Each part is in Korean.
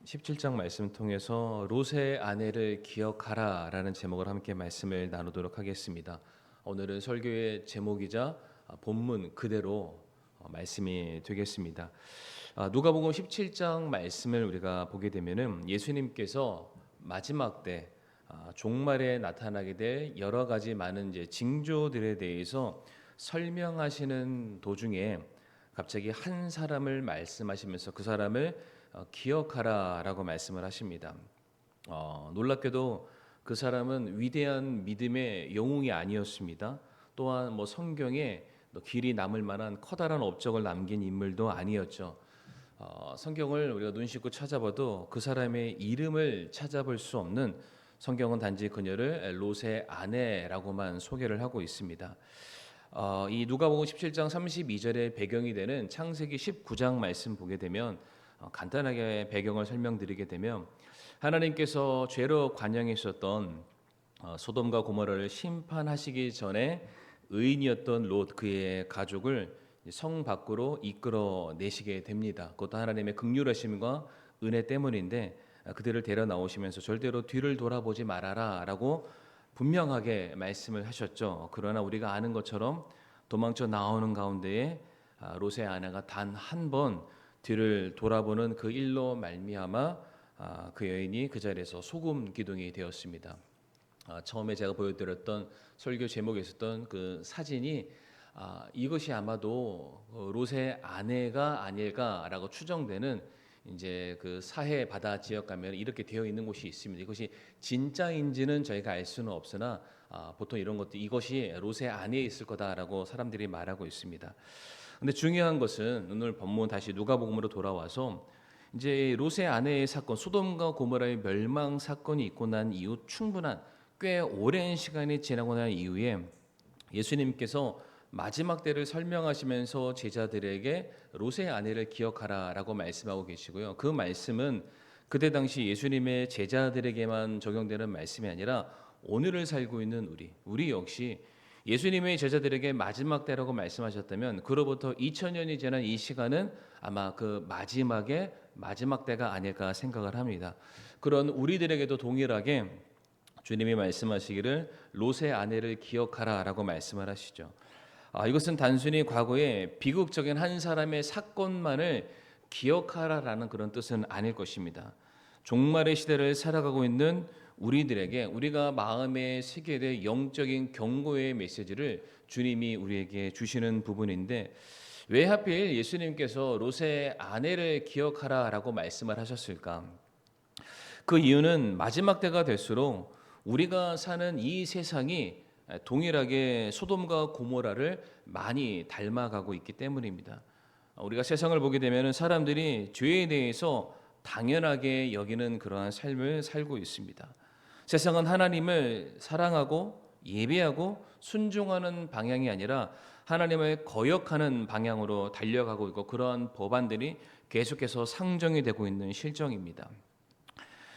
17장 말씀 통해서 롯의 아내를 기억하라라는 제목을 함께 말씀을 나누도록 하겠습니다. 오늘은 설교의 제목이자 본문 그대로 말씀이 되겠습니다. 누가복음 17장 말씀을 우리가 보게 되면은 예수님께서 마지막 때 종말에 나타나게 될 여러 가지 많은 이제 징조들에 대해서 설명하시는 도중에 갑자기 한 사람을 말씀하시면서 그 사람을 기억하라라고 말씀을 하십니다. 놀랍게도 그 사람은 위대한 믿음의 영웅이 아니었습니다. 또한 성경에 길이 남을 만한 커다란 업적을 남긴 인물도 아니었죠. 성경을 우리가 눈 씻고 찾아봐도 그 사람의 이름을 찾아볼 수 없는, 성경은 단지 그녀를 롯의 아내라고만 소개를 하고 있습니다. 이 누가복음 17장 32절의 배경이 되는 창세기 19장 말씀 보게 되면 간단하게 배경을 설명드리게 되면 하나님께서 죄로 관영했었던 소돔과 고모라를 심판하시기 전에 의인이었던 롯 그의 가족을 성 밖으로 이끌어 내시게 됩니다. 그것도 하나님의 긍휼하심과 은혜 때문인데 그들을 데려 나오시면서 절대로 뒤를 돌아보지 말아라라고 분명하게 말씀을 하셨죠. 그러나 우리가 아는 것처럼 도망쳐 나오는 가운데에 롯의 아내가 단 한 번 뒤를 돌아보는 그 일로 말미암아 그 여인이 그 자리에서 소금 기둥이 되었습니다. 처음에 제가 보여드렸던 설교 제목에 있었던 그 사진이 이것이 아마도 롯의 아내가 아닐까라고 추정되는, 이제 그 사해 바다 지역 가면 이렇게 되어 있는 곳이 있습니다. 이것이 진짜인지는 저희가 알 수는 없으나 보통 이런 것도 이것이 롯의 아내에 있을 거다라고 사람들이 말하고 있습니다. 근데 중요한 것은 오늘 본문 다시 누가복음으로 돌아와서 이제 롯의 아내의 사건, 소돔과 고모라의 멸망 사건이 있고 난 이후 충분한 꽤 오랜 시간이 지나고 난 이후에 예수님께서 마지막 때를 설명하시면서 제자들에게 롯의 아내를 기억하라라고 말씀하고 계시고요. 그 말씀은 그때 당시 예수님의 제자들에게만 적용되는 말씀이 아니라 오늘을 살고 있는 우리 역시 예수님의 제자들에게 마지막 때라고 말씀하셨다면 그로부터 2000년이 지난 이 시간은 아마 그 마지막 때가 아닐까 생각을 합니다. 그런 우리들에게도 동일하게 주님이 말씀하시기를 롯의 아내를 기억하라라고 말씀을 하시죠. 이것은 단순히 과거의 비극적인 한 사람의 사건만을 기억하라라는 그런 뜻은 아닐 것입니다. 종말의 시대를 살아가고 있는 우리들에게 우리가 마음에 새기게 될 영적인 경고의 메시지를 주님이 우리에게 주시는 부분인데, 왜 하필 예수님께서 롯의 아내를 기억하라라고 말씀을 하셨을까? 그 이유는 마지막 때가 될수록 우리가 사는 이 세상이 동일하게 소돔과 고모라를 많이 닮아가고 있기 때문입니다. 우리가 세상을 보게 되면 사람들이 죄에 대해서 당연하게 여기는 그러한 삶을 살고 있습니다. 세상은 하나님을 사랑하고 예배하고 순종하는 방향이 아니라 하나님을 거역하는 방향으로 달려가고 있고, 그러한 법안들이 계속해서 상정이 되고 있는 실정입니다.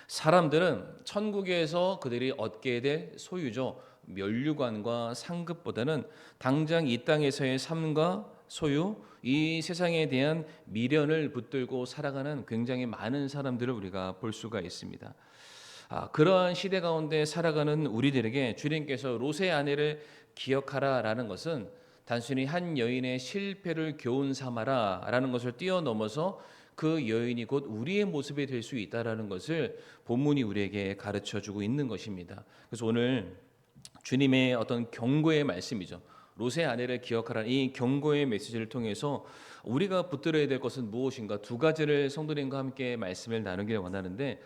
사람들은 천국에서 그들이 얻게 될 소유죠, 면류관과 상급보다는 당장 이 땅에서의 삶과 소유, 이 세상에 대한 미련을 붙들고 살아가는 굉장히 많은 사람들을 우리가 볼 수가 있습니다. 그러한 시대 가운데 살아가는 우리들에게 주님께서 롯의 아내를 기억하라라는 것은 단순히 한 여인의 실패를 교훈 삼아라라는 것을 뛰어넘어서 그 여인이 곧 우리의 모습이 될 수 있다라는 것을 본문이 우리에게 가르쳐주고 있는 것입니다. 그래서 오늘 주님의 어떤 경고의 말씀이죠. 롯의 아내를 기억하라는 이 경고의 메시지를 통해서 우리가 붙들어야 될 것은 무엇인가, 두 가지를 성도님과 함께 말씀을 나누길 원하는데,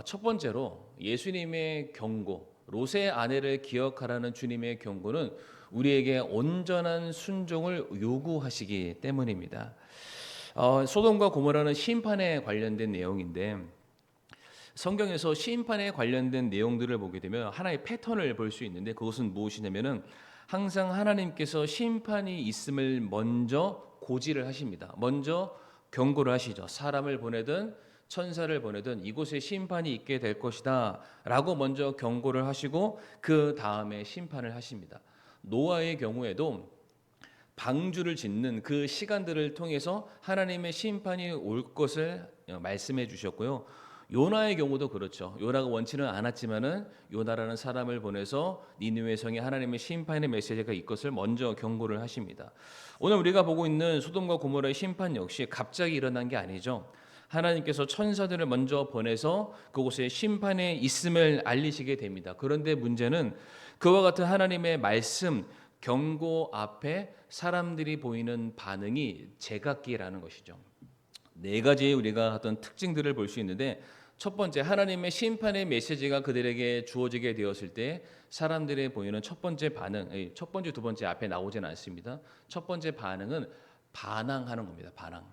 첫 번째로 예수님의 경고, 롯의 아내를 기억하라는 주님의 경고는 우리에게 온전한 순종을 요구하시기 때문입니다. 소돔과 고모라는 심판에 관련된 내용인데, 성경에서 심판에 관련된 내용들을 보게 되면 하나의 패턴을 볼 수 있는데, 그것은 무엇이냐면은 항상 하나님께서 심판이 있음을 먼저 고지를 하십니다. 먼저 경고를 하시죠. 사람을 보내든 천사를 보내든 이곳에 심판이 있게 될 것이다 라고 먼저 경고를 하시고 그 다음에 심판을 하십니다. 노아의 경우에도 방주를 짓는 그 시간들을 통해서 하나님의 심판이 올 것을 말씀해 주셨고요. 요나의 경우도 그렇죠. 요나가 원치는 않았지만은 요나라는 사람을 보내서 니느웨 성에 하나님의 심판의 메시지가 이 것을 먼저 경고를 하십니다. 오늘 우리가 보고 있는 소돔과 고모라의 심판 역시 갑자기 일어난 게 아니죠. 하나님께서 천사들을 먼저 보내서 그곳에 심판에 있음을 알리시게 됩니다. 그런데 문제는 그와 같은 하나님의 말씀, 경고 앞에 사람들이 보이는 반응이 제각기라는 것이죠. 네 가지의 우리가 어떤 특징들을 볼 수 있는데, 첫 번째, 하나님의 심판의 메시지가 그들에게 주어지게 되었을 때 사람들이 보이는 첫 번째 반응, 첫 번째, 두 번째 앞에 나오지는 않습니다. 첫 번째 반응은 반항하는 겁니다. 반항.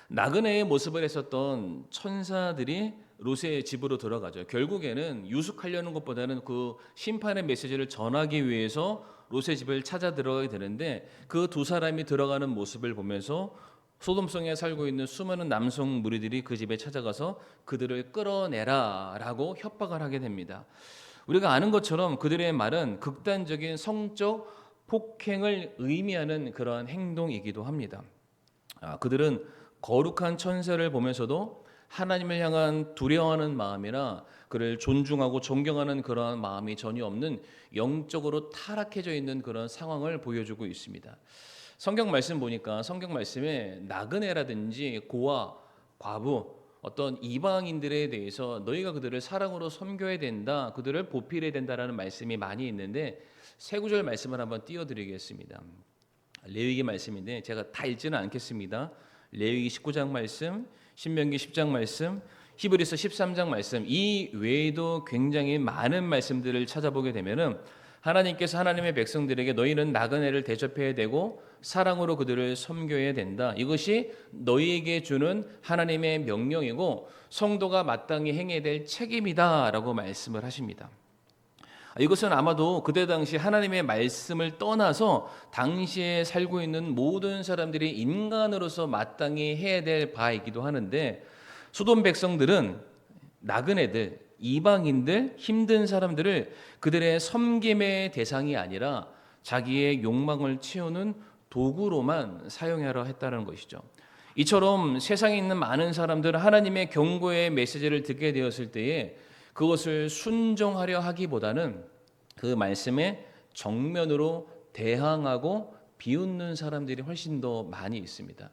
나그네의 모습을 했었던 천사들이 롯의 집으로 들어가죠. 결국에는 유숙하려는 것보다는 그 심판의 메시지를 전하기 위해서 롯의 집을 찾아 들어가게 되는데, 그 두 사람이 들어가는 모습을 보면서 소돔성에 살고 있는 수많은 남성 무리들이 그 집에 찾아가서 그들을 끌어내라라고 협박을 하게 됩니다. 우리가 아는 것처럼 그들의 말은 극단적인 성적 폭행을 의미하는 그러한 행동이기도 합니다. 그들은 거룩한 천사를 보면서도 하나님을 향한 두려워하는 마음이나 그를 존중하고 존경하는 그러한 마음이 전혀 없는 영적으로 타락해져 있는 그런 상황을 보여주고 있습니다. 성경 말씀 보니까 성경 말씀에 나그네라든지 고아, 과부, 어떤 이방인들에 대해서 너희가 그들을 사랑으로 섬겨야 된다, 그들을 보필해야 된다라는 말씀이 많이 있는데, 세 구절 말씀을 한번 띄워드리겠습니다. 레위기 말씀인데 제가 다 읽지는 않겠습니다. 레위기 19장 말씀, 신명기 10장 말씀, 히브리서 13장 말씀, 이 외에도 굉장히 많은 말씀들을 찾아보게 되면은 하나님께서 하나님의 백성들에게 너희는 나그네를 대접해야 되고 사랑으로 그들을 섬겨야 된다. 이것이 너희에게 주는 하나님의 명령이고 성도가 마땅히 행해야 될 책임이다라고 말씀을 하십니다. 이것은 아마도 그때 당시 하나님의 말씀을 떠나서 당시에 살고 있는 모든 사람들이 인간으로서 마땅히 해야 될 바이기도 하는데, 소돔 백성들은 나그네들, 이방인들, 힘든 사람들을 그들의 섬김의 대상이 아니라 자기의 욕망을 채우는 도구로만 사용하려 했다는 것이죠. 이처럼 세상에 있는 많은 사람들은 하나님의 경고의 메시지를 듣게 되었을 때에 그것을 순종하려 하기보다는 그 말씀에 정면으로 대항하고 비웃는 사람들이 훨씬 더 많이 있습니다.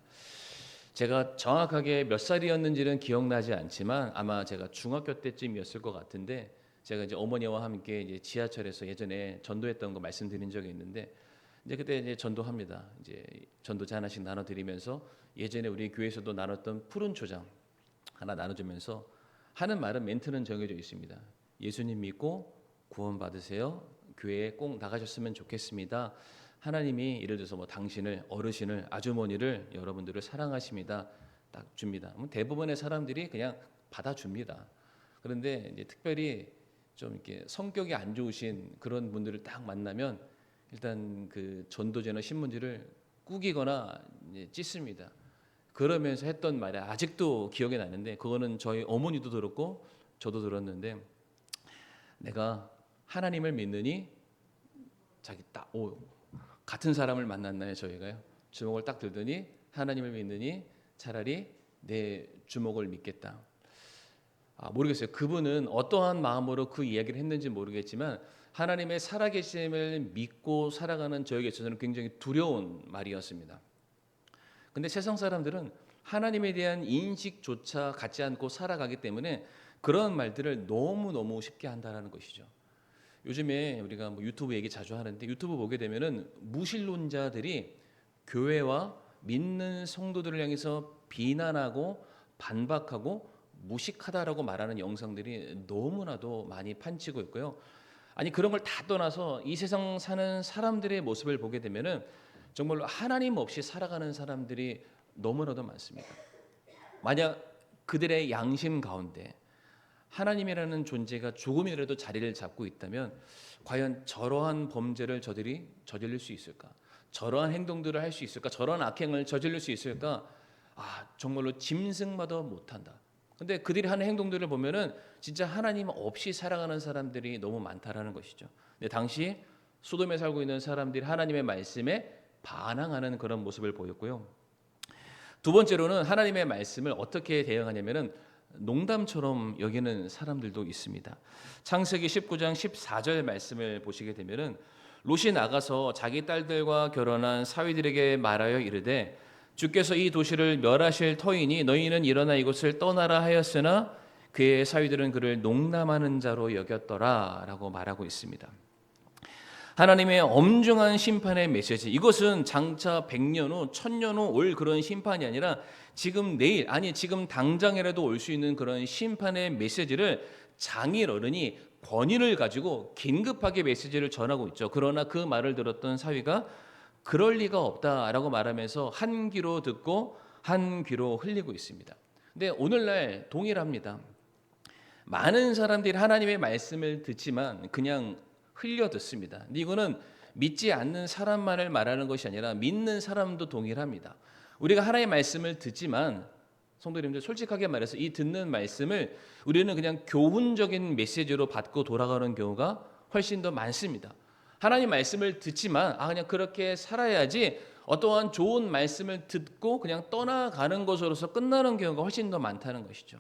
제가 정확하게 몇 살이었는지는 기억나지 않지만 아마 제가 중학교 때쯤이었을 것 같은데, 제가 이제 어머니와 함께 이제 지하철에서 예전에 전도했던 거 말씀드린 적이 있는데, 이제 그때 이제 전도합니다. 이제 전도자 하나씩 나눠드리면서 예전에 우리 교회에서도 나눴던 푸른 초장 하나 나눠주면서 하는 말은, 멘트는 정해져 있습니다. 예수님 믿고 구원 받으세요. 교회에 꼭 나가셨으면 좋겠습니다. 하나님이 예를 들어서 뭐 당신을, 어르신을, 아주머니를, 여러분들을 사랑하십니다. 딱 줍니다. 대부분의 사람들이 그냥 받아줍니다. 그런데 이제 특별히 좀 이렇게 성격이 안 좋으신 그런 분들을 딱 만나면 일단 그 전도제나 신문지를 꾸기거나 이제 찢습니다. 그러면서 했던 말이 아직도 기억이 나는데, 그거는 저희 어머니도 들었고 저도 들었는데, 내가 하나님을 믿느니, 자기 딱 같은 사람을 만났나요? 저희가요. 주먹을 딱 들더니 하나님을 믿느니 차라리 내 주먹을 믿겠다. 모르겠어요. 그분은 어떠한 마음으로 그 이야기를 했는지 모르겠지만 하나님의 살아계심을 믿고 살아가는 저에게 있어서는 굉장히 두려운 말이었습니다. 근데 세상 사람들은 하나님에 대한 인식조차 갖지 않고 살아가기 때문에 그런 말들을 너무너무 쉽게 한다는 것이죠. 요즘에 우리가 뭐 유튜브 얘기 자주 하는데, 유튜브 보게 되면은 무신론자들이 교회와 믿는 성도들을 향해서 비난하고 반박하고 무식하다라고 말하는 영상들이 너무나도 많이 판치고 있고요. 아니, 그런 걸 다 떠나서 이 세상 사는 사람들의 모습을 보게 되면은 정말로 하나님 없이 살아가는 사람들이 너무나도 많습니다. 만약 그들의 양심 가운데 하나님이라는 존재가 조금이라도 자리를 잡고 있다면 과연 저러한 범죄를 저들이 저지를 수 있을까? 저러한 행동들을 할 수 있을까? 저러한 악행을 저지를 수 있을까? 정말로 짐승마도 못한다. 근데 그들이 하는 행동들을 보면은 진짜 하나님 없이 살아가는 사람들이 너무 많다라는 것이죠. 근데 당시 소돔에 살고 있는 사람들이 하나님의 말씀에 반항하는 그런 모습을 보였고요. 두 번째로는 하나님의 말씀을 어떻게 대응하냐면은 농담처럼 여기는 사람들도 있습니다. 창세기 19장 14절 말씀을 보시게 되면은 롯이 나가서 자기 딸들과 결혼한 사위들에게 말하여 이르되 주께서 이 도시를 멸하실 터이니 너희는 일어나 이곳을 떠나라 하였으나 그의 사위들은 그를 농담하는 자로 여겼더라라고 말하고 있습니다. 하나님의 엄중한 심판의 메시지, 이것은 장차 100년 후, 1000년 후 올 그런 심판이 아니라 지금 내일, 아니 지금 당장이라도 올 수 있는 그런 심판의 메시지를 장일 어른이 권위를 가지고 긴급하게 메시지를 전하고 있죠. 그러나 그 말을 들었던 사위가 그럴 리가 없다라고 말하면서 한 귀로 듣고 한 귀로 흘리고 있습니다. 근데 오늘날 동일합니다. 많은 사람들이 하나님의 말씀을 듣지만 그냥 흘려 듣습니다. 근데 이거는 믿지 않는 사람만을 말하는 것이 아니라 믿는 사람도 동일합니다. 우리가 하나님의 말씀을 듣지만 성도님들 솔직하게 말해서 이 듣는 말씀을 우리는 그냥 교훈적인 메시지로 받고 돌아가는 경우가 훨씬 더 많습니다. 하나님 말씀을 듣지만 그냥 그렇게 살아야지 어떠한 좋은 말씀을 듣고 그냥 떠나가는 것으로서 끝나는 경우가 훨씬 더 많다는 것이죠.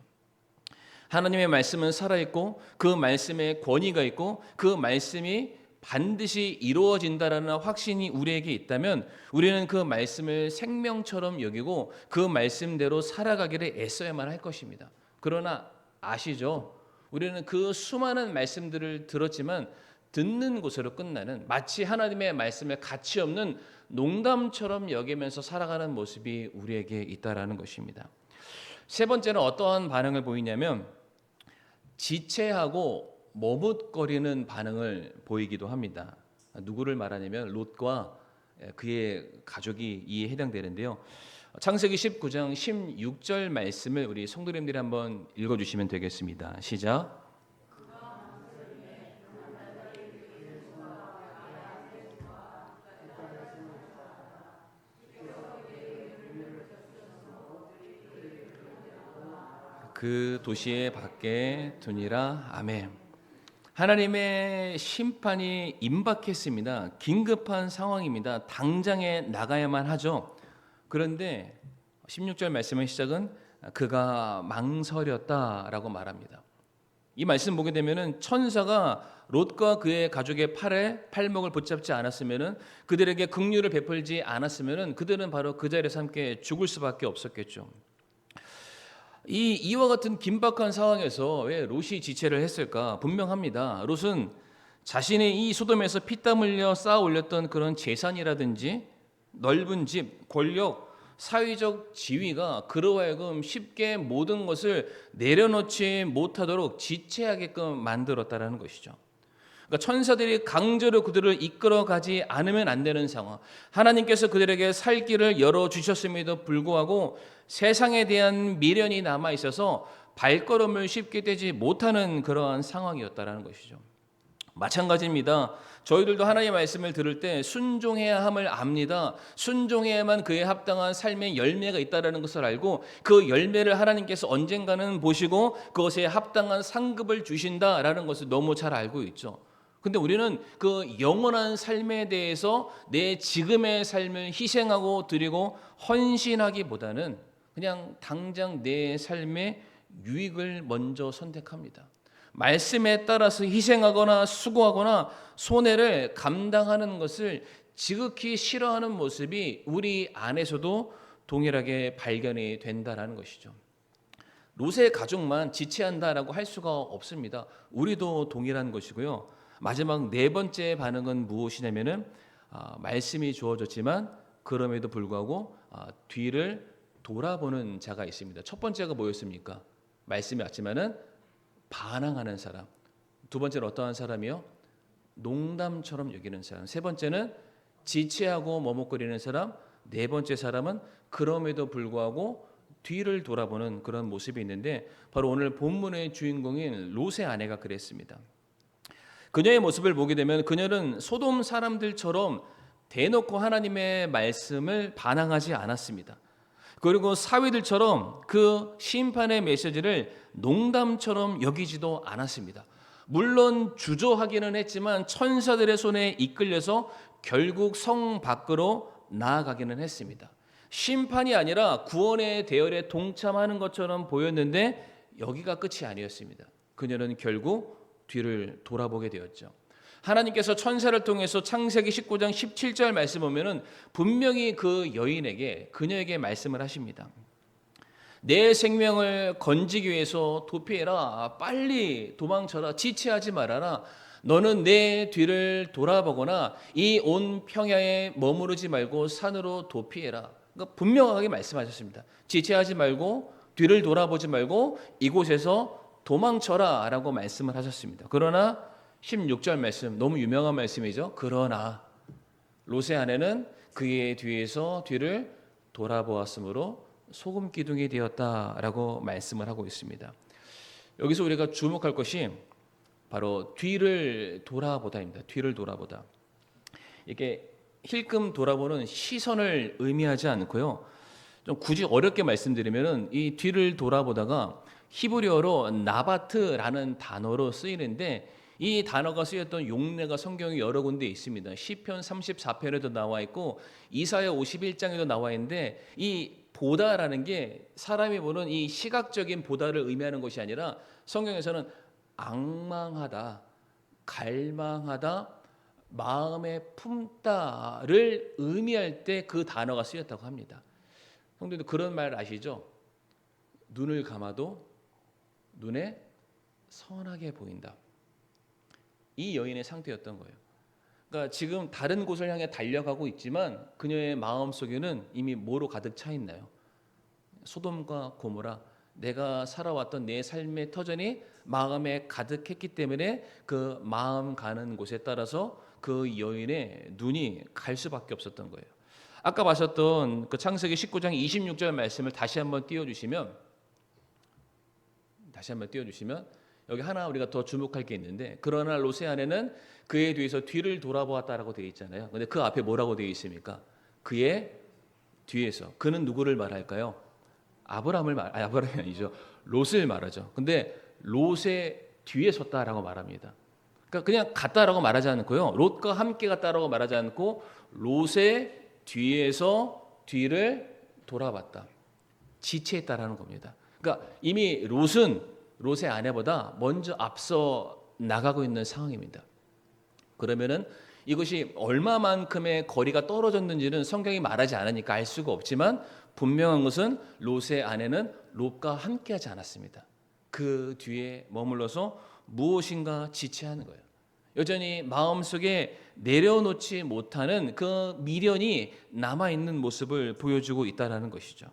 하나님의 말씀은 살아있고 그 말씀에 권위가 있고 그 말씀이 반드시 이루어진다라는 확신이 우리에게 있다면 우리는 그 말씀을 생명처럼 여기고 그 말씀대로 살아가기를 애써야만 할 것입니다. 그러나 아시죠? 우리는 그 수많은 말씀들을 들었지만 듣는 곳으로 끝나는 마치 하나님의 말씀에 가치 없는 농담처럼 여기면서 살아가는 모습이 우리에게 있다라는 것입니다. 세 번째는 어떠한 반응을 보이냐면 지체하고 머뭇거리는 반응을 보이기도 합니다. 누구를 말하냐면 롯과 그의 가족이 이에 해당되는데요. 창세기 19장 16절 말씀을 우리 성도님들이 한번 읽어주시면 되겠습니다. 시작. 그 도시의 밖에 두니라. 아멘. 하나님의 심판이 임박했습니다. 긴급한 상황입니다. 당장에 나가야만 하죠. 그런데 16절 말씀의 시작은 그가 망설였다라고 말합니다. 이 말씀 보게 되면은 천사가 롯과 그의 가족의 팔목을 붙잡지 않았으면은 그들에게 긍휼을 베풀지 않았으면은 그들은 바로 그 자리에서 함께 죽을 수밖에 없었겠죠. 이와 같은 긴박한 상황에서 왜 롯이 지체를 했을까? 분명합니다. 롯은 자신의 이 소돔에서 피땀 흘려 쌓아 올렸던 그런 재산이라든지 넓은 집, 권력, 사회적 지위가 그로 하여금 쉽게 모든 것을 내려놓지 못하도록 지체하게끔 만들었다라는 것이죠. 그러니까 천사들이 강제로 그들을 이끌어가지 않으면 안 되는 상황. 하나님께서 그들에게 살 길을 열어주셨음에도 불구하고 세상에 대한 미련이 남아 있어서 발걸음을 쉽게 떼지 못하는 그러한 상황이었다라는 것이죠. 마찬가지입니다. 저희들도 하나님의 말씀을 들을 때 순종해야 함을 압니다. 순종해야만 그에 합당한 삶의 열매가 있다는 것을 알고 그 열매를 하나님께서 언젠가는 보시고 그것에 합당한 상급을 주신다라는 것을 너무 잘 알고 있죠. 근데 우리는 그 영원한 삶에 대해서 내 지금의 삶을 희생하고 드리고 헌신하기보다는 그냥 당장 내 삶의 유익을 먼저 선택합니다. 말씀에 따라서 희생하거나 수고하거나 손해를 감당하는 것을 지극히 싫어하는 모습이 우리 안에서도 동일하게 발견이 된다라는 것이죠. 롯의 가족만 지체한다라고 할 수가 없습니다. 우리도 동일한 것이고요. 마지막 네 번째 반응은 무엇이냐면은 말씀이 주어졌지만 그럼에도 불구하고 뒤를 돌아보는 자가 있습니다. 첫 번째가 뭐였습니까? 말씀이 왔지만은 반항하는 사람. 두 번째는 어떠한 사람이요? 농담처럼 여기는 사람. 세 번째는 지체하고 머뭇거리는 사람. 네 번째 사람은 그럼에도 불구하고 뒤를 돌아보는 그런 모습이 있는데 바로 오늘 본문의 주인공인 롯의 아내가 그랬습니다. 그녀의 모습을 보게 되면 그녀는 소돔 사람들처럼 대놓고 하나님의 말씀을 반항하지 않았습니다. 그리고 사위들처럼 그 심판의 메시지를 농담처럼 여기지도 않았습니다. 물론 주저하기는 했지만 천사들의 손에 이끌려서 결국 성 밖으로 나아가기는 했습니다. 심판이 아니라 구원의 대열에 동참하는 것처럼 보였는데 여기가 끝이 아니었습니다. 그녀는 결국 뒤를 돌아보게 되었죠. 하나님께서 천사를 통해서 창세기 19장 17절 말씀 보면은 분명히 그 여인에게, 그녀에게 말씀을 하십니다. 내 생명을 건지기 위해서 도피해라. 빨리 도망쳐라. 지체하지 말아라. 너는 내 뒤를 돌아보거나 이 온 평야에 머무르지 말고 산으로 도피해라. 그러니까 분명하게 말씀하셨습니다. 지체하지 말고 뒤를 돌아보지 말고 이곳에서 도망쳐라 라고 말씀을 하셨습니다. 그러나 16절 말씀, 너무 유명한 말씀이죠. 그러나 롯의 아내는 그의 뒤에서 뒤를 돌아보았으므로 소금 기둥이 되었다라고 말씀을 하고 있습니다. 여기서 우리가 주목할 것이 바로 뒤를 돌아보다입니다. 뒤를 돌아보다. 이게 힐끔 돌아보는 시선을 의미하지 않고요. 좀 굳이 어렵게 말씀드리면은 이 뒤를 돌아보다가 히브리어로 나바트라는 단어로 쓰이는데 이 단어가 쓰였던 용례가 성경에 여러 군데 있습니다. 시편 34편에도 나와 있고 이사야 51장에도 나와 있는데 이 보다라는 게 사람이 보는 이 시각적인 보다를 의미하는 것이 아니라 성경에서는 악망하다, 갈망하다, 마음에 품다를 의미할 때 그 단어가 쓰였다고 합니다. 성도님들 그런 말 아시죠? 눈을 감아도 눈에 선하게 보인다. 이 여인의 상태였던 거예요. 그러니까 지금 다른 곳을 향해 달려가고 있지만 그녀의 마음 속에는 이미 뭐로 가득 차 있나요? 소돔과 고모라, 내가 살아왔던 내 삶의 터전이 마음에 가득했기 때문에 그 마음 가는 곳에 따라서 그 여인의 눈이 갈 수밖에 없었던 거예요. 아까 보셨던 그 창세기 19장 26절 말씀을 다시 한번 띄워주시면 여기 하나 우리가 더 주목할 게 있는데, 그러나 롯의 아내는 그의 뒤에서 뒤를 돌아보았다라고 되어 있잖아요. 근데 그 앞에 뭐라고 되어 있습니까? 그의 뒤에서. 그는 누구를 말할까요? 아브라함이 아니죠. 롯을 말하죠. 근데 롯의 뒤에 섰다라고 말합니다. 그러니까 그냥 갔다라고 말하지 않고요. 롯과 함께 갔다라고 말하지 않고 롯의 뒤에서 뒤를 돌아봤다. 지체했다라는 겁니다. 그러니까 이미 롯은 롯의 아내보다 먼저 앞서 나가고 있는 상황입니다. 그러면은 이것이 얼마만큼의 거리가 떨어졌는지는 성경이 말하지 않으니까 알 수가 없지만 분명한 것은 롯의 아내는 롯과 함께하지 않았습니다. 그 뒤에 머물러서 무엇인가 지체하는 거예요. 여전히 마음속에 내려놓지 못하는 그 미련이 남아있는 모습을 보여주고 있다는 것이죠.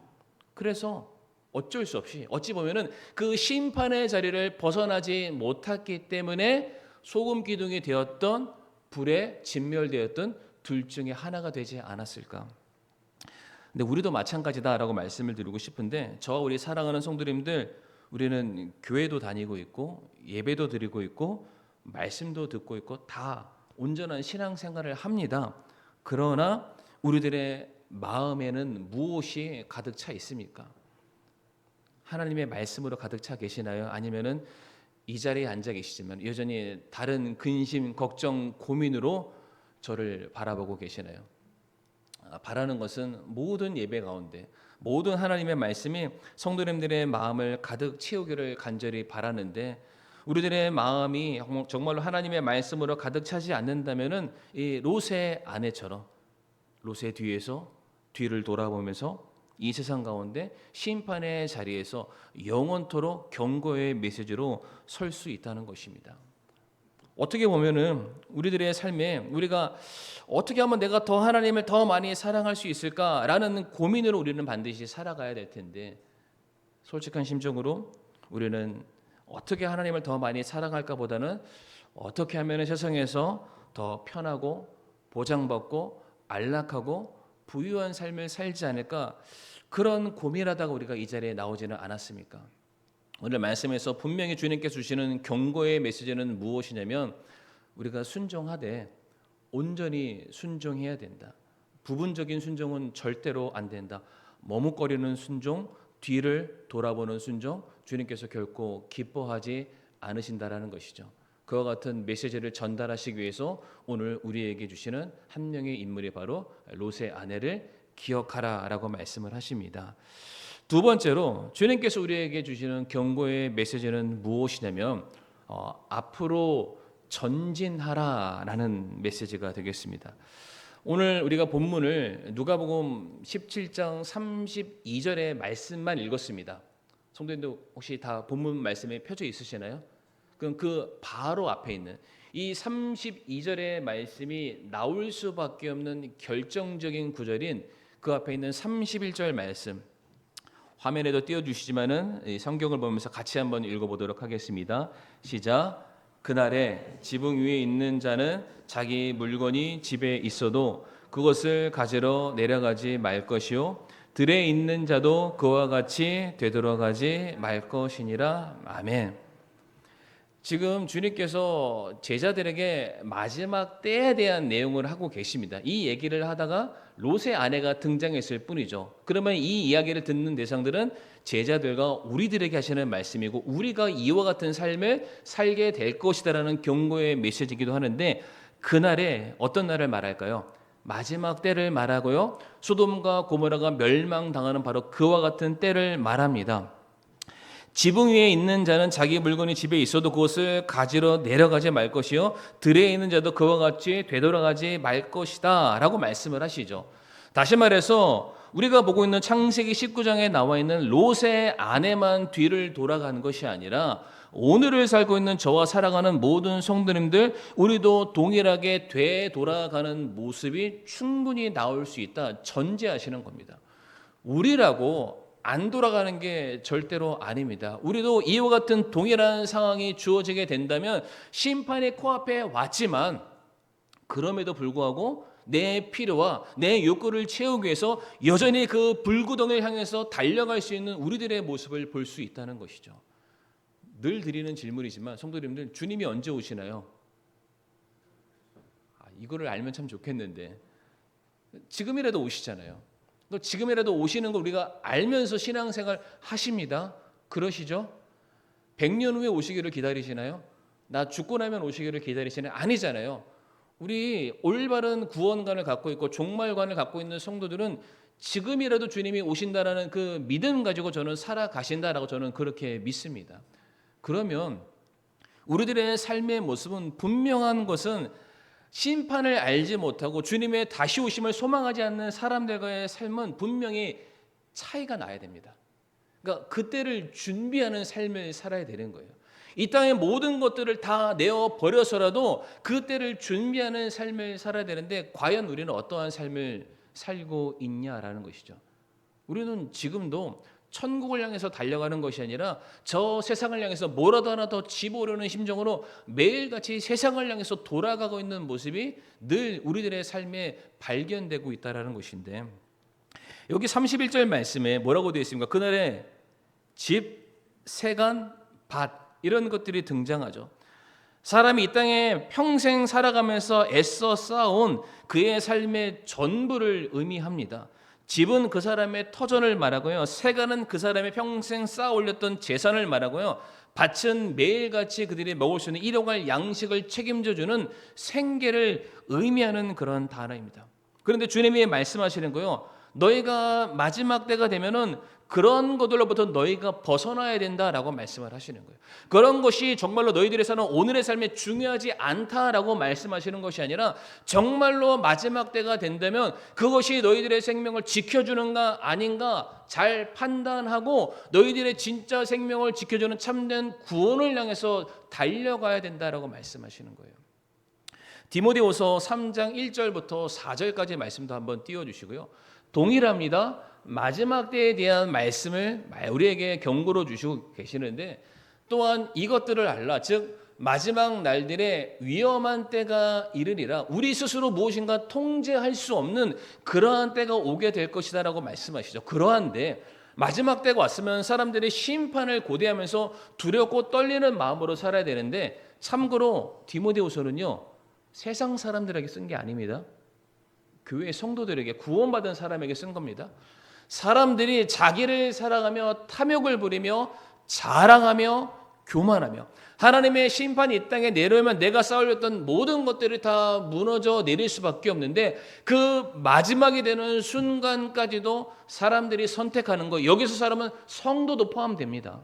그래서 어쩔 수 없이 어찌 보면은 그 심판의 자리를 벗어나지 못했기 때문에 소금 기둥이 되었던 불에 진멸되었던 둘 중에 하나가 되지 않았을까. 근데 우리도 마찬가지다라고 말씀을 드리고 싶은데, 저와 우리 사랑하는 성도님들, 우리는 교회도 다니고 있고 예배도 드리고 있고 말씀도 듣고 있고 다 온전한 신앙생활을 합니다. 그러나 우리들의 마음에는 무엇이 가득 차 있습니까? 하나님의 말씀으로 가득 차 계시나요? 아니면은 이 자리에 앉아 계시지만 여전히 다른 근심, 걱정, 고민으로 저를 바라보고 계시나요? 바라는 것은 모든 예배 가운데 모든 하나님의 말씀이 성도님들의 마음을 가득 채우기를 간절히 바라는데, 우리들의 마음이 정말로 하나님의 말씀으로 가득 차지 않는다면은 이 롯의 아내처럼 롯의 뒤에서 뒤를 돌아보면서 이 세상 가운데 심판의 자리에서 영원토록 경고의 메시지로 설 수 있다는 것입니다. 어떻게 보면은 우리들의 삶에 우리가 어떻게 하면 내가 더 하나님을 더 많이 사랑할 수 있을까라는 고민으로 우리는 반드시 살아가야 될 텐데, 솔직한 심정으로 우리는 어떻게 하나님을 더 많이 사랑할까 보다는 어떻게 하면 세상에서 더 편하고 보장받고 안락하고 부유한 삶을 살지 않을까, 그런 고민하다가 우리가 이 자리에 나오지는 않았습니까? 오늘 말씀에서 분명히 주님께서 주시는 경고의 메시지는 무엇이냐면, 우리가 순종하되 온전히 순종해야 된다. 부분적인 순종은 절대로 안 된다. 머뭇거리는 순종, 뒤를 돌아보는 순종, 주님께서 결코 기뻐하지 않으신다라는 것이죠. 그와 같은 메시지를 전달하시기 위해서 오늘 우리에게 주시는 한 명의 인물이 바로 롯의 아내를 기억하라라고 말씀을 하십니다. 두 번째로 주님께서 우리에게 주시는 경고의 메시지는 무엇이냐면 앞으로 전진하라라는 메시지가 되겠습니다. 오늘 우리가 본문을 누가복음 17장 32절의 말씀만 읽었습니다. 성도님들 혹시 다 본문 말씀에 펴져 있으시나요? 그럼 그 바로 앞에 있는 이 32절의 말씀이 나올 수밖에 없는 결정적인 구절인 그 앞에 있는 31절 말씀, 화면에도 띄워주시지만은 이 성경을 보면서 같이 한번 읽어보도록 하겠습니다. 시작. 그날에 지붕 위에 있는 자는 자기 물건이 집에 있어도 그것을 가지러 내려가지 말 것이요 들에 있는 자도 그와 같이 되돌아가지 말 것이니라. 아멘. 지금 주님께서 제자들에게 마지막 때에 대한 내용을 하고 계십니다. 이 얘기를 하다가 롯의 아내가 등장했을 뿐이죠. 그러면 이 이야기를 듣는 대상들은 제자들과 우리들에게 하시는 말씀이고 우리가 이와 같은 삶을 살게 될 것이다라는 경고의 메시지이기도 하는데, 그날에 어떤 날을 말할까요? 마지막 때를 말하고요, 소돔과 고모라가 멸망당하는 바로 그와 같은 때를 말합니다. 지붕 위에 있는 자는 자기 물건이 집에 있어도 그것을 가지러 내려가지 말 것이요 들에 있는 자도 그와 같이 되돌아가지 말 것이다 라고 말씀을 하시죠. 다시 말해서 우리가 보고 있는 창세기 19장에 나와 있는 롯의 아내만 뒤를 돌아가는 것이 아니라 오늘을 살고 있는 저와 살아가는 모든 성도님들, 우리도 동일하게 되돌아가는 모습이 충분히 나올 수 있다 전제하시는 겁니다. 우리라고 안 돌아가는 게 절대로 아닙니다. 우리도 이와 같은 동일한 상황이 주어지게 된다면 심판이 코앞에 왔지만 그럼에도 불구하고 내 필요와 내 욕구를 채우기 위해서 여전히 그 불구덩이를 향해서 달려갈 수 있는 우리들의 모습을 볼 수 있다는 것이죠. 늘 드리는 질문이지만 성도님들, 주님이 언제 오시나요? 이거를 알면 참 좋겠는데 지금이라도 오시잖아요. 또 지금이라도 오시는 걸 우리가 알면서 신앙생활 하십니다. 그러시죠? 100년 후에 오시기를 기다리시나요? 나 죽고 나면 오시기를 기다리시나요? 아니잖아요. 우리 올바른 구원관을 갖고 있고 종말관을 갖고 있는 성도들은 지금이라도 주님이 오신다라는 그 믿음 가지고 저는 살아가신다라고 저는 그렇게 믿습니다. 그러면 우리들의 삶의 모습은 분명한 것은 심판을 알지 못하고 주님의 다시 오심을 소망하지 않는 사람들과의 삶은 분명히 차이가 나야 됩니다. 그러니까 그때를 준비하는 삶을 살아야 되는 거예요. 이 땅의 모든 것들을 다 내어 버려서라도 그때를 준비하는 삶을 살아야 되는데 과연 우리는 어떠한 삶을 살고 있냐라는 것이죠. 우리는 지금도 천국을 향해서 달려가는 것이 아니라 저 세상을 향해서 뭐라도 하나 더 집어오려는 심정으로 매일같이 세상을 향해서 돌아가고 있는 모습이 늘 우리들의 삶에 발견되고 있다는 것인데, 여기 31절 말씀에 뭐라고 되어 있습니까? 그날에 집, 세간, 밭 이런 것들이 등장하죠. 사람이 이 땅에 평생 살아가면서 애써 쌓아온 그의 삶의 전부를 의미합니다. 집은 그 사람의 터전을 말하고요, 세간은 그 사람의 평생 쌓아 올렸던 재산을 말하고요, 밭은 매일같이 그들이 먹을 수 있는 일용할 양식을 책임져주는 생계를 의미하는 그런 단어입니다. 그런데 주님이 말씀하시는 거요, 너희가 마지막 때가 되면은 그런 것들로부터 너희가 벗어나야 된다라고 말씀을 하시는 거예요. 그런 것이 정말로 너희들의 사는 오늘의 삶에 중요하지 않다라고 말씀하시는 것이 아니라 정말로 마지막 때가 된다면 그것이 너희들의 생명을 지켜주는가 아닌가 잘 판단하고 너희들의 진짜 생명을 지켜주는 참된 구원을 향해서 달려가야 된다라고 말씀하시는 거예요. 디모데후서 3장 1절부터 4절까지 말씀도 한번 띄워주시고요. 동일합니다. 마지막 때에 대한 말씀을 우리에게 경고로 주시고 계시는데, 또한 이것들을 알라, 즉 마지막 날들의 위험한 때가 이르리라, 우리 스스로 무엇인가 통제할 수 없는 그러한 때가 오게 될 것이다 라고 말씀하시죠. 그러한데 마지막 때가 왔으면 사람들이 심판을 고대하면서 두렵고 떨리는 마음으로 살아야 되는데, 참고로 디모데후서는요 세상 사람들에게 쓴 게 아닙니다. 교회 성도들에게, 구원받은 사람에게 쓴 겁니다. 사람들이 자기를 사랑하며 탐욕을 부리며 자랑하며 교만하며 하나님의 심판이 이 땅에 내려오면 내가 쌓으려던 모든 것들이 다 무너져 내릴 수밖에 없는데 그 마지막이 되는 순간까지도 사람들이 선택하는 거, 여기서 사람은 성도도 포함됩니다.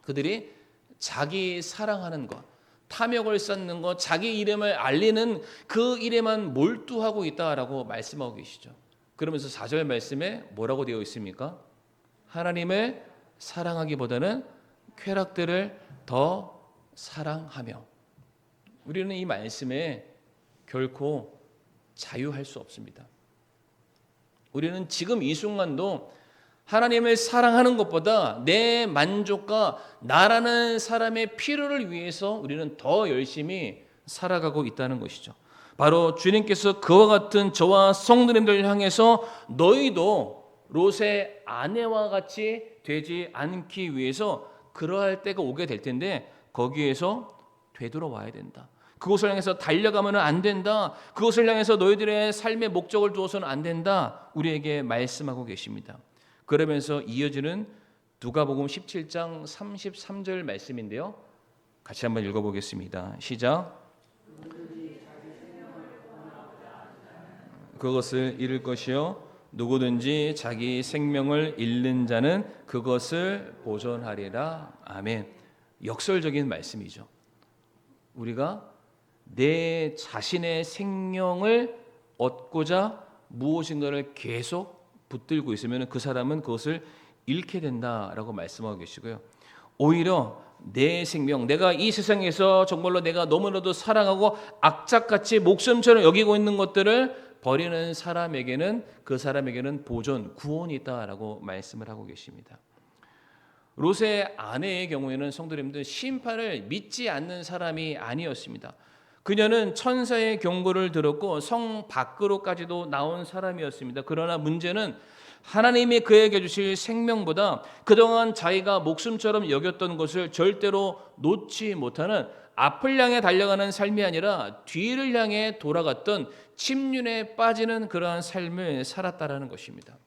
그들이 자기 사랑하는 것, 탐욕을 쌓는 것, 자기 이름을 알리는 그 일에만 몰두하고 있다라고 말씀하고 계시죠. 그러면서 4절 말씀에 뭐라고 되어 있습니까? 하나님을 사랑하기보다는 쾌락들을 더 사랑하며. 우리는 이 말씀에 결코 자유할 수 없습니다. 우리는 지금 이 순간도 하나님을 사랑하는 것보다 내 만족과 나라는 사람의 필요를 위해서 우리는 더 열심히 살아가고 있다는 것이죠. 바로 주님께서 그와 같은 저와 성도님들 향해서 너희도 롯의 아내와 같이 되지 않기 위해서 그러할 때가 오게 될 텐데 거기에서 되돌아와야 된다. 그곳을 향해서 달려가면 안 된다. 그곳을 향해서 너희들의 삶의 목적을 두어서는 안 된다. 우리에게 말씀하고 계십니다. 그러면서 이어지는 누가복음 17장 33절 말씀인데요. 같이 한번 읽어보겠습니다. 시작. 그것을 잃을 것이요 누구든지 자기 생명을 잃는 자는 그것을 보존하리라. 아멘. 역설적인 말씀이죠. 우리가 내 자신의 생명을 얻고자 무엇인가를 계속 붙들고 있으면 그 사람은 그것을 잃게 된다라고 말씀하고 계시고요. 오히려 내 생명, 내가 이 세상에서 정말로 내가 너무나도 사랑하고 악착같이 목숨처럼 여기고 있는 것들을 버리는 사람에게는 그 사람에게는 보존, 구원이 있다라고 말씀을 하고 계십니다. 롯의 아내의 경우에는 성도님들 심판을 믿지 않는 사람이 아니었습니다. 그녀는 천사의 경고를 들었고 성 밖으로까지도 나온 사람이었습니다. 그러나 문제는 하나님이 그에게 주실 생명보다 그동안 자기가 목숨처럼 여겼던 것을 절대로 놓지 못하는 앞을 향해 달려가는 삶이 아니라 뒤를 향해 돌아갔던 침륜에 빠지는 그러한 삶을 살았다라는 것입니다.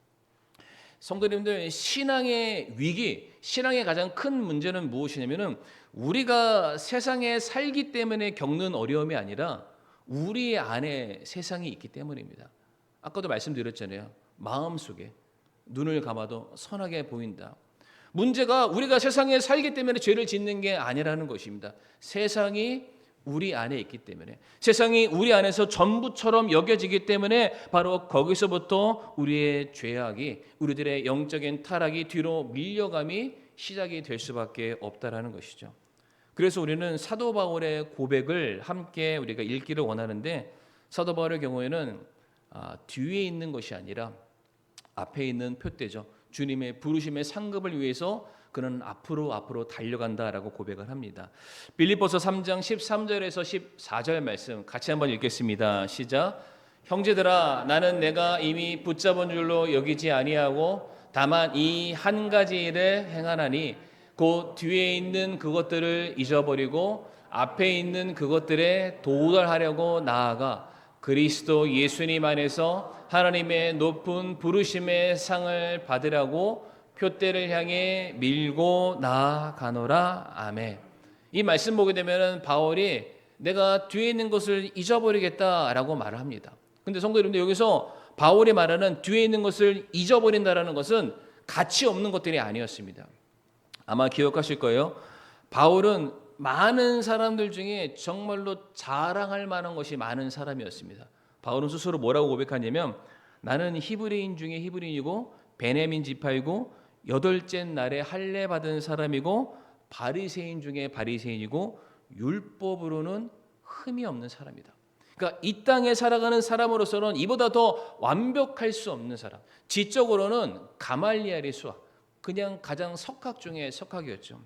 성도님들, 신앙의 위기, 신앙의 가장 큰 문제는 무엇이냐면은 우리가 세상에 살기 때문에 겪는 어려움이 아니라 우리 안에 세상이 있기 때문입니다. 아까도 말씀드렸잖아요. 마음속에 눈을 감아도 선하게 보인다. 문제가 우리가 세상에 살기 때문에 죄를 짓는 게 아니라는 것입니다. 세상이 우리 안에 있기 때문에, 세상이 우리 안에서 전부처럼 여겨지기 때문에 바로 거기서부터 우리의 죄악이, 우리들의 영적인 타락이 뒤로 밀려감이 시작이 될 수밖에 없다라는 것이죠. 그래서 우리는 사도 바울의 고백을 함께 우리가 읽기를 원하는데, 사도 바울의 경우에는 뒤에 있는 것이 아니라 앞에 있는 표대죠. 주님의 부르심의 상급을 위해서 그는 앞으로 달려간다라고 고백을 합니다. 빌립보서 3장 13절에서 14절 말씀 같이 한번 읽겠습니다. 시작. 형제들아, 나는 내가 이미 붙잡은 줄로 여기지 아니하고 다만 이 한 가지 일을 행하나니 곧 뒤에 있는 그것들을 잊어버리고 앞에 있는 그것들에 도달하려고 나아가 그리스도 예수님 안에서 하나님의 높은 부르심의 상을 받으라고 표대를 향해 밀고 나아가노라. 아멘. 이 말씀 보게 되면 바울이 내가 뒤에 있는 것을 잊어버리겠다라고 말을 합니다. 근데 성도 여러분들, 여기서 바울이 말하는 뒤에 있는 것을 잊어버린다라는 것은 가치 없는 것들이 아니었습니다. 아마 기억하실 거예요. 바울은 많은 사람들 중에 정말로 자랑할 만한 것이 많은 사람이었습니다. 바울은 스스로 뭐라고 고백하냐면 나는 히브리인 중에 히브리인이고 베냐민 지파이고 여덟째 날에 할례 받은 사람이고 바리새인 중에 바리새인이고 율법으로는 흠이 없는 사람이다. 그러니까 이 땅에 살아가는 사람으로서는 이보다 더 완벽할 수 없는 사람. 지적으로는 가말리엘의 수학, 그냥 가장 석학 중에 석학이었죠.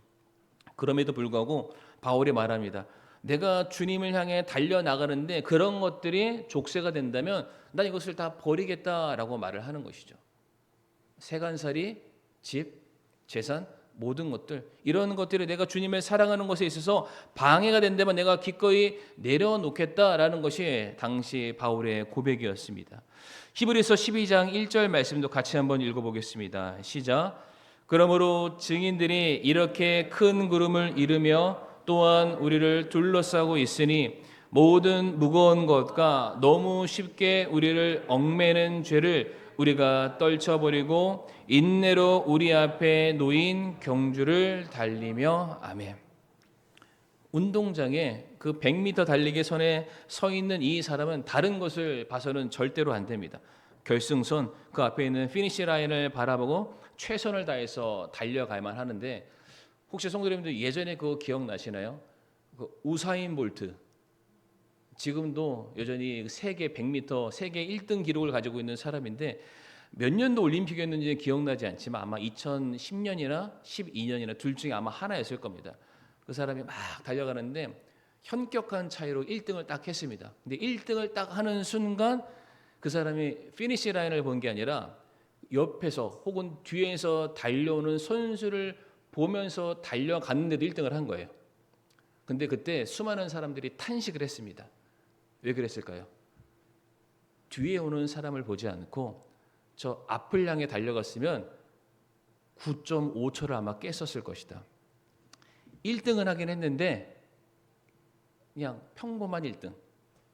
그럼에도 불구하고 바울이 말합니다. 내가 주님을 향해 달려나가는데 그런 것들이 족쇄가 된다면 난 이것을 다 버리겠다라고 말을 하는 것이죠. 세간살이, 집, 재산, 모든 것들, 이런 것들이 내가 주님을 사랑하는 것에 있어서 방해가 된다면 내가 기꺼이 내려놓겠다라는 것이 당시 바울의 고백이었습니다. 히브리서 12장 1절 말씀도 같이 한번 읽어보겠습니다. 시작. 그러므로 증인들이 이렇게 큰 구름을 이루며 또한 우리를 둘러싸고 있으니 모든 무거운 것과 너무 쉽게 우리를 얽매는 죄를 우리가 떨쳐버리고 인내로 우리 앞에 놓인 경주를 달리며. 아멘. 운동장에 그 100m 달리기 선에 서 있는 이 사람은 다른 것을 봐서는 절대로 안 됩니다. 결승선 그 앞에 있는 피니시 라인을 바라보고 최선을 다해서 달려가야만 하는데, 혹시 성도님들 예전에 그거 기억나시나요? 그 우사인 볼트, 지금도 여전히 세계 100m 세계 1등 기록을 가지고 있는 사람인데, 몇 년도 올림픽이었는지 기억나지 않지만 아마 2010년이나 12년이나 둘 중에 아마 하나였을 겁니다. 그 사람이 막 달려가는데 현격한 차이로 1등을 딱 했습니다. 근데 1등을 딱 하는 순간 그 사람이 피니시 라인을 본 게 아니라 옆에서 혹은 뒤에서 달려오는 선수를 보면서 달려갔는데도 1등을 한 거예요. 근데 그때 수많은 사람들이 탄식을 했습니다. 왜 그랬을까요? 뒤에 오는 사람을 보지 않고 저 앞을 향해 달려갔으면 9.5초를 아마 깼었을 것이다. 1등은 하긴 했는데 그냥 평범한 1등.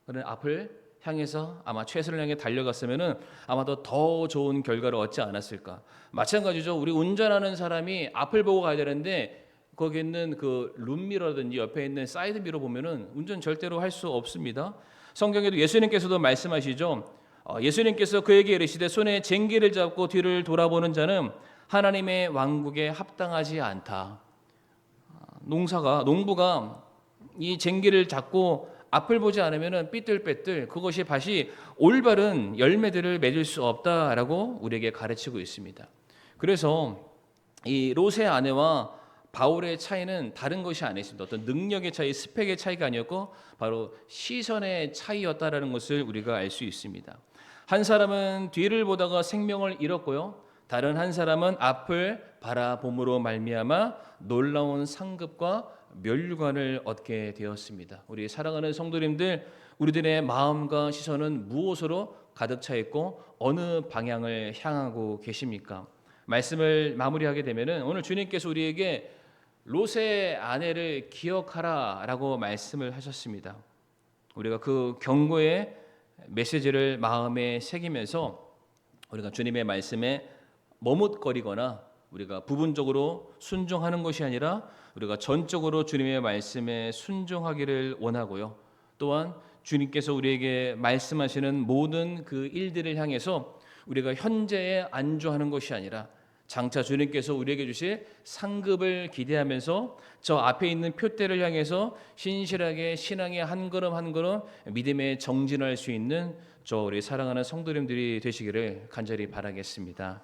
그런 앞을 향해서 아마 최선을 향해 달려갔으면은 아마도 더 좋은 결과를 얻지 않았을까. 마찬가지죠. 우리 운전하는 사람이 앞을 보고 가야 되는데 거기 있는 그 룸미러든지 옆에 있는 사이드 미러 보면은 운전 절대로 할 수 없습니다. 성경에도 예수님께서도 말씀하시죠. 예수님께서 그에게 이르시되 손에 쟁기를 잡고 뒤를 돌아보는 자는 하나님의 왕국에 합당하지 않다. 농부가 이 쟁기를 잡고 앞을 보지 않으면 삐뚤빼뚤 그것이 밭이 올바른 열매들을 맺을 수 없다라고 우리에게 가르치고 있습니다. 그래서 이 롯의 아내와 바울의 차이는 다른 것이 아니었습니다. 어떤 능력의 차이, 스펙의 차이가 아니었고 바로 시선의 차이였다라는 것을 우리가 알 수 있습니다. 한 사람은 뒤를 보다가 생명을 잃었고요. 다른 한 사람은 앞을 바라봄으로 말미암아 놀라운 상급과 면류관을 얻게 되었습니다. 우리 사랑하는 성도님들, 우리들의 마음과 시선은 무엇으로 가득 차 있고 어느 방향을 향하고 계십니까? 말씀을 마무리하게 되면은 오늘 주님께서 우리에게 롯의 아내를 기억하라라고 말씀을 하셨습니다. 우리가 그 경고의 메시지를 마음에 새기면서 우리가 주님의 말씀에 머뭇거리거나 우리가 부분적으로 순종하는 것이 아니라 우리가 전적으로 주님의 말씀에 순종하기를 원하고요. 또한 주님께서 우리에게 말씀하시는 모든 그 일들을 향해서 우리가 현재에 안주하는 것이 아니라 장차 주님께서 우리에게 주실 상급을 기대하면서 저 앞에 있는 표대를 향해서 신실하게 신앙의 한 걸음 한 걸음 믿음에 정진할 수 있는 저 우리 사랑하는 성도님들이 되시기를 간절히 바라겠습니다.